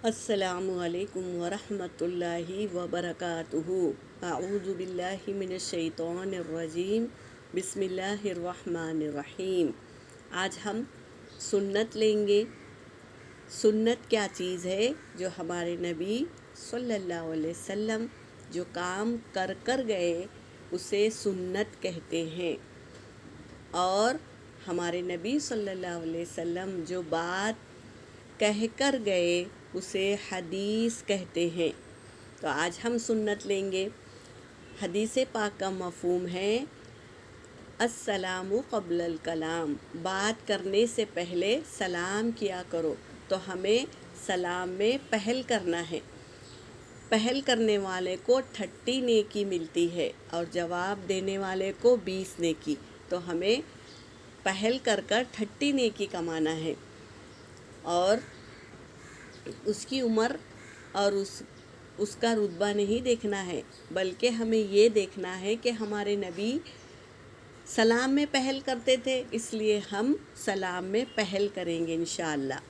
السلام علیکم ورحمۃ اللہ وبرکاتہ۔ اعوذ باللہ من الشیطان الرجیم، بسم اللہ الرحمن الرحیم۔ آج ہم سنت لیں گے۔ سنت کیا چیز ہے؟ جو ہمارے نبی صلی اللہ علیہ وسلم جو کام کر کر گئے اسے سنت کہتے ہیں، اور ہمارے نبی صلی اللہ علیہ وسلم جو بات کہہ کر گئے اسے حدیث کہتے ہیں۔ تو آج ہم سنت لیں گے۔ حدیث پاک کا مفہوم ہے السلام قبل الکلام، بات کرنے سے پہلے سلام کیا کرو۔ تو ہمیں سلام میں پہل کرنا ہے۔ پہل کرنے والے کو 30 نیکی ملتی ہے اور جواب دینے والے کو 20 نیکی۔ تو ہمیں پہل کر 30 نیکی کمانا ہے، اور اس کی عمر اور اس کا رتبہ نہیں دیکھنا ہے، بلکہ ہمیں یہ دیکھنا ہے کہ ہمارے نبی سلام میں پہل کرتے تھے، اس لیے ہم سلام میں پہل کریں گے انشاءاللہ۔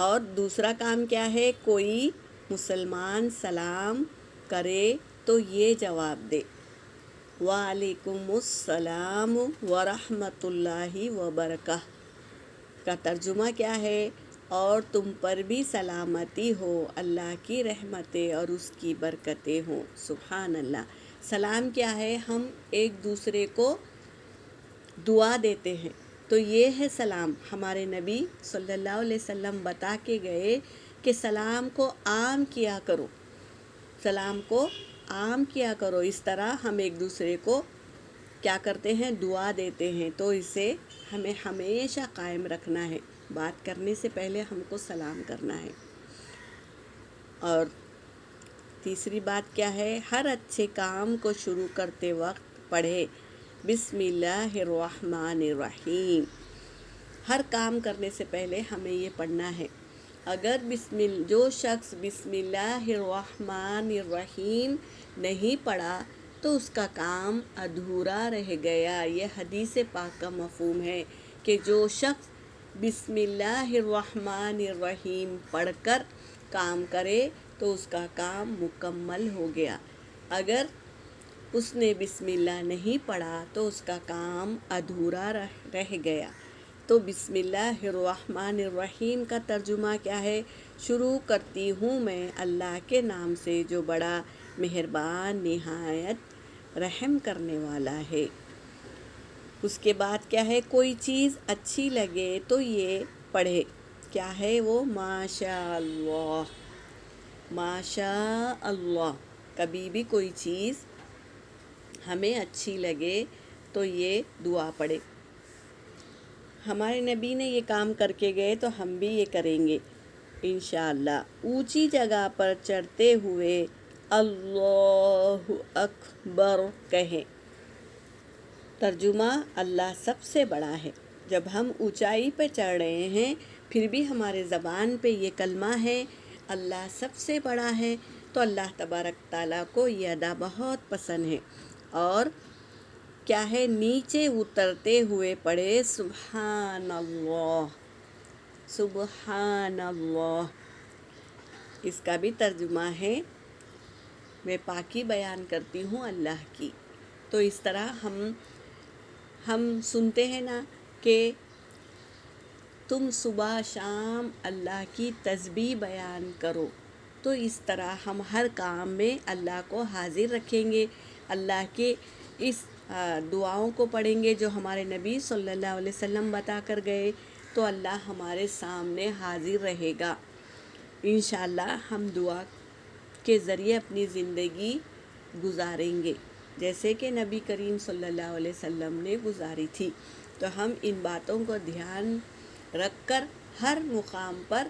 اور دوسرا کام کیا ہے؟ کوئی مسلمان سلام کرے تو یہ جواب دے، وعلیکم السلام ورحمۃ اللہ وبرکاتہ۔ کا ترجمہ کیا ہے؟ اور تم پر بھی سلامتی ہو، اللہ کی رحمتیں اور اس کی برکتیں ہوں۔ سبحان اللہ۔ سلام کیا ہے؟ ہم ایک دوسرے کو دعا دیتے ہیں، تو یہ ہے سلام۔ ہمارے نبی صلی اللہ علیہ وسلم بتا کے گئے کہ سلام کو عام کیا کرو، سلام کو عام کیا کرو۔ اس طرح ہم ایک دوسرے کو کیا کرتے ہیں؟ دعا دیتے ہیں۔ تو اسے ہمیں ہمیشہ قائم رکھنا ہے۔ بات کرنے سے پہلے ہم کو سلام کرنا ہے۔ اور تیسری بات کیا ہے؟ ہر اچھے کام کو شروع کرتے وقت پڑھے بسم اللہ الرحمن الرحیم۔ ہر کام کرنے سے پہلے ہمیں یہ پڑھنا ہے۔ اگر جو شخص بسم اللہ الرحمن الرحیم نہیں پڑھا تو اس کا کام ادھورا رہ گیا۔ یہ حدیث پاک کا مفہوم ہے کہ جو شخص بسم اللہ الرحمن الرحیم پڑھ کر کام کرے تو اس کا کام مکمل ہو گیا۔ اگر اس نے بسم اللہ نہیں پڑھا تو اس کا کام ادھورا رہ گیا۔ تو بسم اللہ الرحمن الرحیم کا ترجمہ کیا ہے؟ شروع کرتی ہوں میں اللہ کے نام سے جو بڑا مہربان نہایت رحم کرنے والا ہے۔ اس کے بعد کیا ہے؟ کوئی چیز اچھی لگے تو یہ پڑھے، کیا ہے وہ؟ ماشاء اللہ، ماشاء اللہ۔ کبھی بھی کوئی چیز ہمیں اچھی لگے تو یہ دعا پڑھے۔ ہمارے نبی نے یہ کام کر کے گئے تو ہم بھی یہ کریں گے انشاءاللہ۔ اونچی جگہ پر چڑھتے ہوئے اللہ اکبر کہیں۔ ترجمہ: اللہ سب سے بڑا ہے۔ جب ہم اونچائی پہ چڑھ رہے ہیں پھر بھی ہمارے زبان پہ یہ کلمہ ہے اللہ سب سے بڑا ہے، تو اللہ تبارک تعالیٰ کو یہ ادا بہت پسند ہے۔ اور کیا ہے؟ نیچے اترتے ہوئے پڑھے سبحان اللہ، سبحان اللہ۔ اس کا بھی ترجمہ ہے میں پاکی بیان کرتی ہوں اللہ کی۔ تو اس طرح ہم سنتے ہیں نا کہ تم صبح شام اللہ کی تسبیح بیان کرو، تو اس طرح ہم ہر کام میں اللہ کو حاضر رکھیں گے، اللہ کے اس دعاؤں کو پڑھیں گے جو ہمارے نبی صلی اللہ علیہ وسلم بتا کر گئے، تو اللہ ہمارے سامنے حاضر رہے گا۔ انشاءاللہ ہم دعا کے ذریعے اپنی زندگی گزاریں گے جیسے کہ نبی کریم صلی اللہ علیہ وسلم نے گزاری تھی۔ تو ہم ان باتوں کو دھیان رکھ کر ہر مقام پر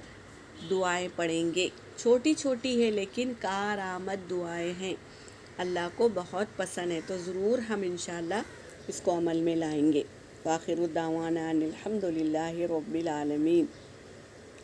دعائیں پڑھیں گے۔ چھوٹی چھوٹی ہے لیکن کارآمد دعائیں ہیں، اللہ کو بہت پسند ہے، تو ضرور ہم انشاءاللہ اس کو عمل میں لائیں گے۔ وآخر دعوانا ان الحمد للہ رب العالمین۔